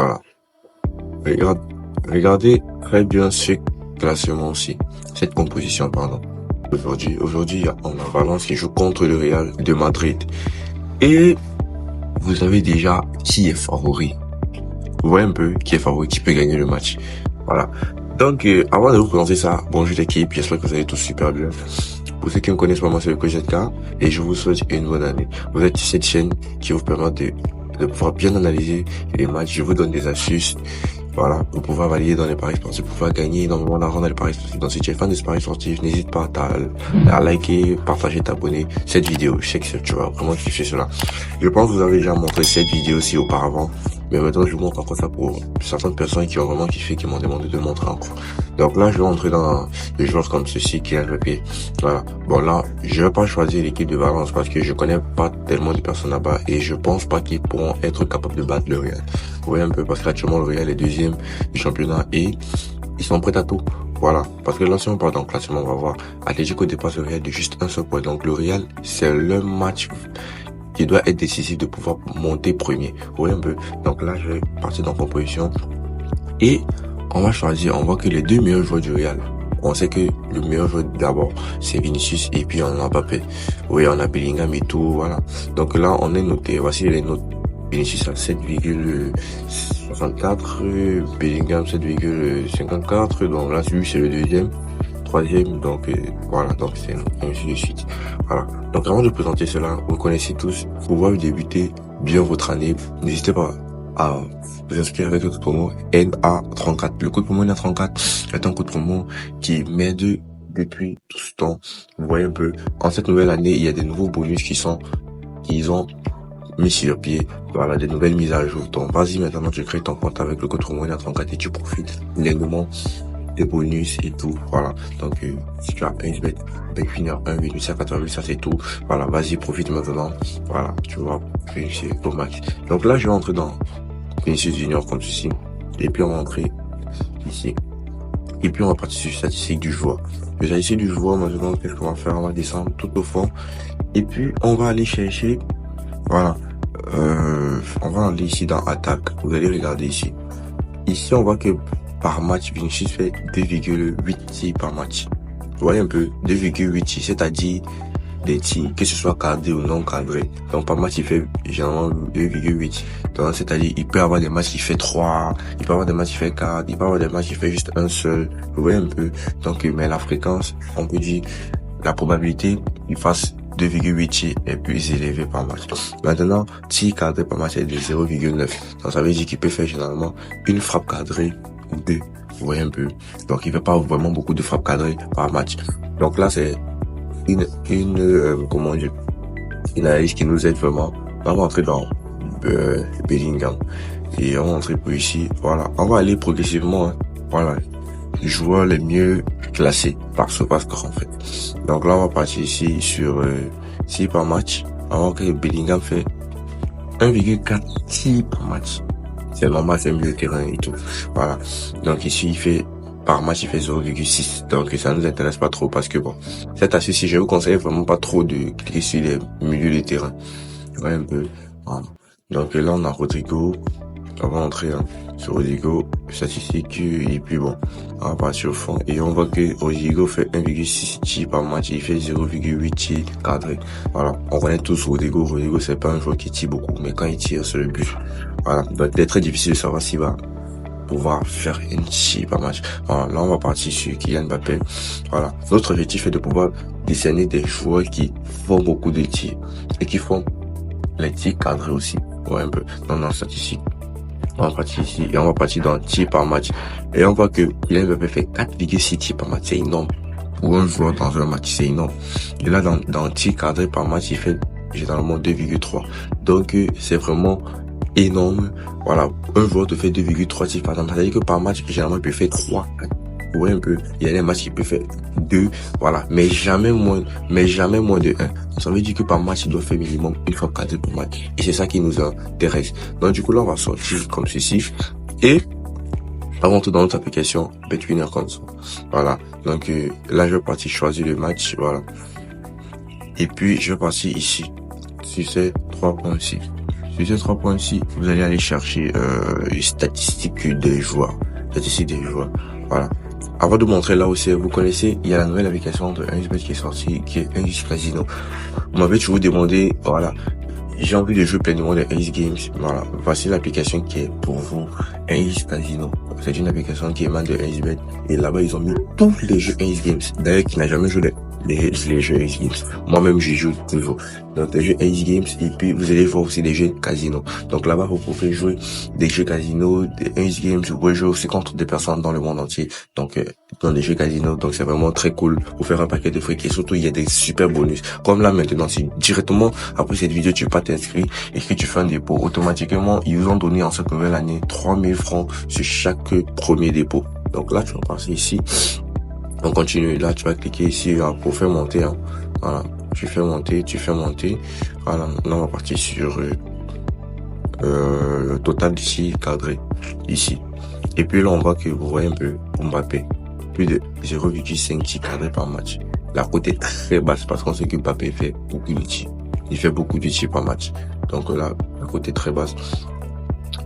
Voilà. Regardez très bien ce classement aussi. Cette composition, pardon. Aujourd'hui, on a Valence qui joue contre le Real de Madrid. Et vous savez déjà qui est favori. Vous voyez un peu qui est favori, qui peut gagner le match. Voilà. Donc, avant de vous présenter ça, bonjour l'équipe, j'espère que vous allez tous super bien. Pour ceux qui me connaissent pas, moi c'est le Coach ZK et je vous souhaite une bonne année. Vous êtes sur cette chaîne qui vous permet de pouvoir bien analyser les matchs. Je vous donne des astuces. Voilà, pour pouvoir valider dans les paris sportifs, pour pouvoir gagner énormément d'argent dans les paris sportifs. Donc si tu es fan de ce paris sportif, n'hésite pas à liker, partager, t'abonner cette vidéo. Je sais que tu vas vraiment kiffer cela. Je pense que vous avez déjà montré cette vidéo aussi auparavant. Mais maintenant, je vous montre encore ça pour certaines personnes qui ont vraiment kiffé, qui m'ont demandé de montrer encore. Donc là, je vais entrer dans des joueurs comme ceci, qui est Mbappé. Voilà. Bon là, je vais pas choisir l'équipe de Valence parce que je connais pas tellement de personnes là-bas et je pense pas qu'ils pourront être capables de battre le Real. Vous voyez un peu, parce qu'actuellement, le Real est deuxième du championnat et ils sont prêts à tout. Voilà. Parce que là, si on part dans le classement, on va voir. Atlético dépasse le Real de juste un seul point. Donc le Real, c'est le match qui doit être décisif de pouvoir monter premier. Vous voyez un peu. Donc là, je vais partir dans composition. Et on va choisir, on voit que les deux meilleurs joueurs du Real. On sait que le meilleur joueur d'abord, c'est Vinicius et puis on a Mbappé. Oui, on a Bellingham et tout, voilà. Donc là, on est noté. Voici les notes. Vinicius à 7,64, Bellingham 7,54. Donc là, lui, c'est le deuxième. Troisième, donc voilà, donc c'est ainsi de suite. Voilà. Donc avant de présenter cela, vous connaissez tous, pour pouvoir débuter bien votre année, n'hésitez pas à vous inscrire avec le code promo NA34. Le code promo NA34 est un code promo qui m'aide depuis tout ce temps. Vous voyez un peu, en cette nouvelle année, il y a des nouveaux bonus qu'ils ont mis sur pied. Voilà, des nouvelles mises à jour. Donc vas-y, maintenant tu crées ton compte avec le code promo NA34 et tu profites pleinement des bonus et tout, voilà. Donc si tu as un bet finir 1,88, ça c'est tout. Voilà, vas-y, profite maintenant. Voilà, tu vas réussir au max. Donc là, je vais entrer dans Vinicius Junior comme ceci. Et puis on va entrer ici. Et puis on va partir sur statistique du joueur. Les statistiques du joueur, maintenant, qu'est-ce qu'on va faire? On va descendre tout au fond. Et puis on va aller chercher, voilà. On va aller ici dans attaque. Vous allez regarder ici. Ici, on voit que par match, Vinicius fait 2,8 tirs par match. Vous voyez un peu, 2,8 tirs, c'est-à-dire des tirs, que ce soit cadré ou non cadré. Donc par match, il fait généralement 2,8. Donc c'est-à-dire, il peut avoir des matchs qui fait 3, il peut avoir des matchs qui fait 4, il peut avoir des matchs qui fait juste un seul. Vous voyez un peu. Donc, mais la fréquence, on peut dire, la probabilité qu'il fasse 2,8 tirs est plus élevé par match. Maintenant, tir cadré par match est de 0,9. Donc ça veut dire qu'il peut faire généralement une frappe cadrée ou deux. Vous voyez un peu. Donc il fait pas vraiment beaucoup de frappes cadrées par match. Donc là c'est comment dire, une analyse qui nous aide vraiment. Là, on va entrer dans Bellingham et on va entrer pour ici. Voilà, on va aller progressivement. Hein. Voilà, les joueurs les mieux classés par score en fait. Donc là on va partir ici sur 6 par match. On va voir que Bellingham fait 1,4 tirs par match. C'est normal, c'est milieu de terrain et tout. Voilà. Donc ici, il fait, par match, il fait 0,6. Donc ça nous intéresse pas trop parce que bon, cette astuce, je vous conseille vraiment pas trop de cliquer sur les milieux de terrain. Ouais, un peu. Voilà. Donc là, on a Rodrigo. On va entrer sur Rodrigo, statistique, et puis bon, on va partir au fond. Et on voit que Rodrigo fait 1,6 tirs par match, il fait 0,8 tirs cadrés. Voilà, on connaît tous Rodrigo. Rodrigo, c'est pas un joueur qui tire beaucoup, mais quand il tire, c'est le but. Voilà, donc c'est très difficile de savoir s'il va pouvoir faire une tir par match. Voilà, là on va partir sur Kylian Mbappé. Voilà, notre objectif est de pouvoir décerner des joueurs qui font beaucoup de tirs et qui font les tirs cadrés aussi. Ouais, un peu dans nos statistiques. On va partir ici et on va partir dans tir par match. Et on voit que Kylian Mbappé fait 4,6 tirs par match. C'est énorme. Pour un joueur dans un match, c'est énorme. Et là, dans tir cadré par match, il fait généralement 2,3. Donc, c'est vraiment énorme. Voilà. Un joueur te fait 2,3 tirs par match. C'est-à-dire que par match, généralement, il peut faire 3. Vous voyez un peu. Il y a des matchs qui peuvent faire 2. Voilà. Mais jamais moins de 1. Ça veut dire que par match, il doit faire minimum une fois cadré par match. Et c'est ça qui nous intéresse. Donc, du coup, là, on va sortir comme ceci. Et, avant tout, dans notre application, BetWinner Console. Voilà. Donc, là, je vais partir choisir le match. Voilà. Et puis, je vais partir ici. Sur ces 3 points ici. Sur ces 3 points-ci, vous allez aller chercher les statistiques des joueurs. Voilà. Avant de montrer là aussi, vous connaissez, il y a la nouvelle application de 1xBet qui est sortie, qui est 1x Casino. Vous m'avez toujours demandé, voilà, j'ai envie de jouer pleinement de 1x Games. Voilà, voici l'application qui est pour vous, 1x Casino. C'est une application qui émane de 1xBet. Et là-bas, ils ont mis tous les jeux 1x Games. D'ailleurs, qui n'a jamais joué les jeux 1x Games. Moi-même, j'y joue toujours. Donc, les jeux 1x Games. Et puis, vous allez voir aussi des jeux casino. Donc, là-bas, vous pouvez jouer des jeux casino, des 1x Games. Vous pouvez jouer aussi contre des personnes dans le monde entier. Donc, dans des jeux casino. Donc, c'est vraiment très cool pour faire un paquet de fric. Et surtout, il y a des super bonus. Comme là, maintenant, si directement, après cette vidéo, tu pas t'inscrire et que tu fais un dépôt, automatiquement, ils vous ont donné en cette nouvelle année 3000 francs sur chaque premier dépôt. Donc là, tu vas passer ici. On continue. Là, tu vas cliquer ici pour faire monter. Hein. Voilà. Tu fais monter. Voilà. Là, on va partir sur le total d'ici cadré. Ici. Et puis là, on voit que vous voyez un peu Mbappé. Plus de 0,5 tirs cadrés par match. La cote est très basse parce qu'on sait que Mbappé fait beaucoup de tirs. Il fait beaucoup de tirs par match. Donc là, la cote est très basse.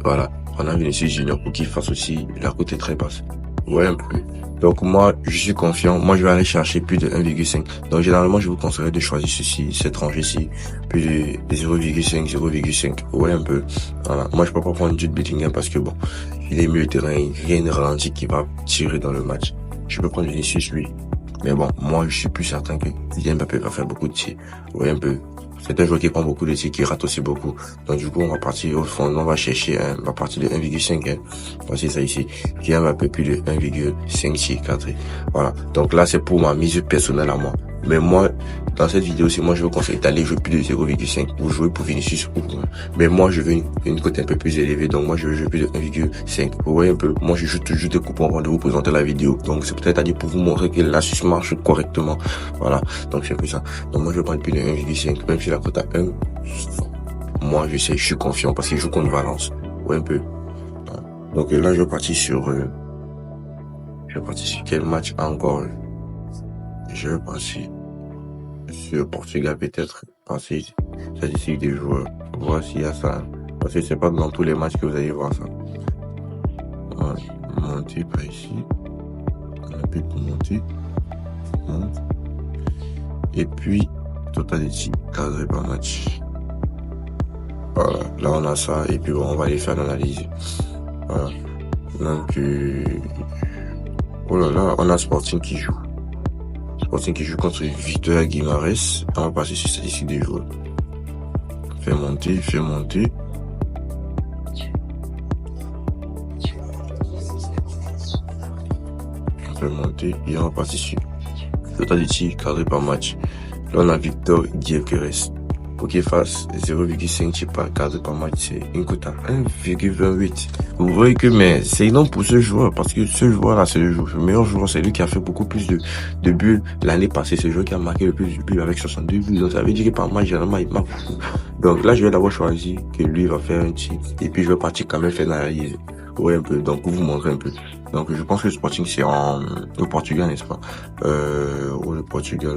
Voilà. On a Vinicius Junior pour qu'il fasse aussi. La cote est très basse. Ouais, un peu. Donc moi, je suis confiant. Moi, je vais aller chercher plus de 1,5. Donc généralement, je vous conseillerais de choisir ceci, cette rangée-ci. Plus de 0,5. Ouais, un peu. Voilà. Moi, je peux pas prendre Jude Bellingham parce que bon, il est mieux terrain. Rien ne ralentit qui va tirer dans le match. Je peux prendre Vinicius, lui. Mais bon, moi, je suis plus certain que Kylian Mbappé va faire beaucoup de tirs. Ouais, un peu. C'est un joueur qui prend beaucoup de tirs, qui rate aussi beaucoup. Donc du coup, on va partir au fond, on va chercher, on va partir de 1,5. Hein. Voici ça ici. Qui a un peu plus de 1,5 tirs cadrés. Voilà. Donc là, c'est pour ma mise personnelle à moi. Mais moi, dans cette vidéo, si moi je vous conseille d'aller jouer plus de 0,5 ou jouer pour Vinicius ou pour... Mais moi, je veux une cote un peu plus élevée. Donc moi, je veux jouer plus de 1,5. Vous voyez un peu, moi je joue toujours des coupons avant de vous présenter la vidéo. Donc c'est peut-être à dire pour vous montrer que l'astuce marche correctement. Voilà. Donc c'est un peu ça. Donc moi, je vais prendre plus de 1,5. Même si la cote à 1, moi je sais, je suis confiant parce qu'il joue contre Valence. Ouais, un peu. Voilà. Donc là, je vais partir sur quel match encore? Je vais passer sur Portugal peut-être, passer statistique des joueurs, voir s'il y a ça. Parce que c'est pas dans tous les matchs que vous allez voir ça. Voilà. Monter par ici. On appuie pour monter. Monte. Et puis, total des tirs cadrés par match. Voilà. Là, on a ça. Et puis, bon, on va aller faire l'analyse. Voilà. Donc, oh là là, on a Sporting qui joue. Sporting qui joue contre Vitória Guimarães. On va passer sur statistique des joueurs. Fait monter. Fait monter. Et on va passer sur total de tirs cadrés par match. Là, on a Victor Gyökeres. Pour qu'il fasse 0,5 tirs cadrés par match, c'est une cote à 1,28. Vous voyez que, mais c'est énorme pour ce joueur, parce que ce joueur-là, c'est le meilleur joueur, c'est lui qui a fait beaucoup plus de buts l'année passée. C'est le joueur qui a marqué le plus de buts avec 62 buts. Donc, ça veut dire que par match, généralement, il marque beaucoup. Donc là, je vais d'abord choisir que lui va faire un tir. Et puis, je vais partir quand même faire une analyse. Ouais, un peu. Donc, pour vous montrer un peu. Donc, je pense que le Sporting, c'est au Portugal, n'est-ce pas? Le Portugal.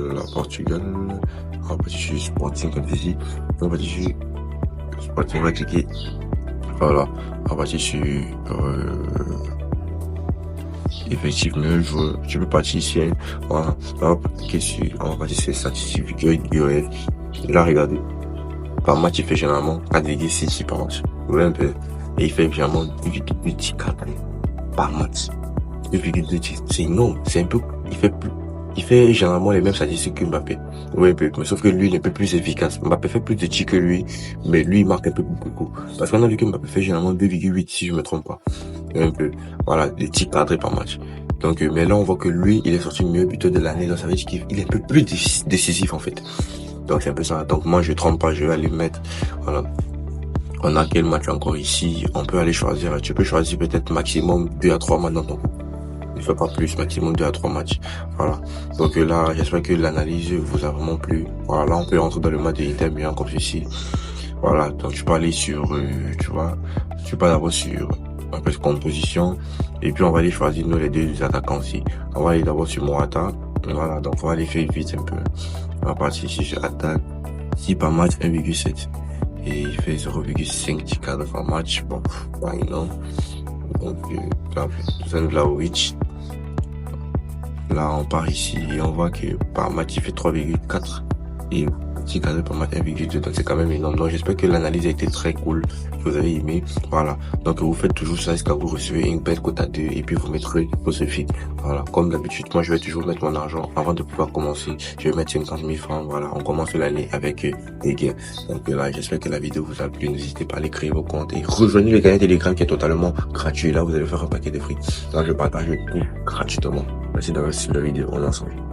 On va partir sur Sporting, comme ici. On va partir sur Sporting, on va cliquer. Voilà. On va partir sur, effectivement, je peux partir ici, hein. Voilà. On va partir sur statistiques. Là, regardez. Par match, il fait généralement 4,6 tirs par match. Vous voyez un peu. Et il fait généralement 2,2 tirs par match. 2,2 tirs. C'est énorme. C'est un peu, il fait généralement les mêmes statistiques que Mbappé. Oui, mais sauf que lui, il est un peu plus efficace. Mbappé fait plus de tirs que lui, mais lui, il marque un peu beaucoup. Parce qu'on a vu que Mbappé fait généralement 2,8 si je me trompe pas. Un peu. Voilà, des tirs cadrés par match. Donc, mais là, on voit que lui, il est sorti le meilleur buteur de l'année. Donc, ça veut dire qu'il est un peu plus décisif, en fait. Donc, c'est un peu ça. Donc, moi, je trompe pas, je vais aller mettre, voilà. On a quel match encore ici? On peut aller choisir. Tu peux choisir peut-être maximum 2 à 3 matchs dans ton coup. Il ne fait pas plus, maximum 2 à 3 matchs. Voilà. Donc là, j'espère que l'analyse vous a vraiment plu. Voilà, là, on peut rentrer dans le match de l'Inter Milan comme ceci. Voilà. Donc, tu peux aller sur, tu peux d'abord sur, après, composition. Et puis, on va aller choisir, nous, les deux attaquants aussi. On va aller d'abord sur Morata. Voilà. Donc, on va aller faire vite un peu. On va partir ici sur attaque. Si par match, 1,7. et il fait 0,5 tickets par match. Bon, pas énorme. Donc, Dusan Vlahovic. Là, on part ici et on voit que par match, il fait 3,4 et petit cadre par match 1,2. Donc, c'est quand même énorme. Donc, j'espère que l'analyse a été très cool. Que vous avez aimé. Voilà. Donc, vous faites toujours ça jusqu'à vous recevez une belle cote à 2 et puis vous mettrez vos suffit. Voilà. Comme d'habitude, moi, je vais toujours mettre mon argent avant de pouvoir commencer. Je vais mettre 50 000 francs. Voilà. On commence l'année avec des gains. Donc, là, j'espère que la vidéo vous a plu. N'hésitez pas à aller créer vos comptes et rejoignez le canal Telegram qui est totalement gratuit. Là, vous allez faire un paquet de fric. Là, je partage tout gratuitement. Merci d'avoir suivi la vidéo. On est ensemble.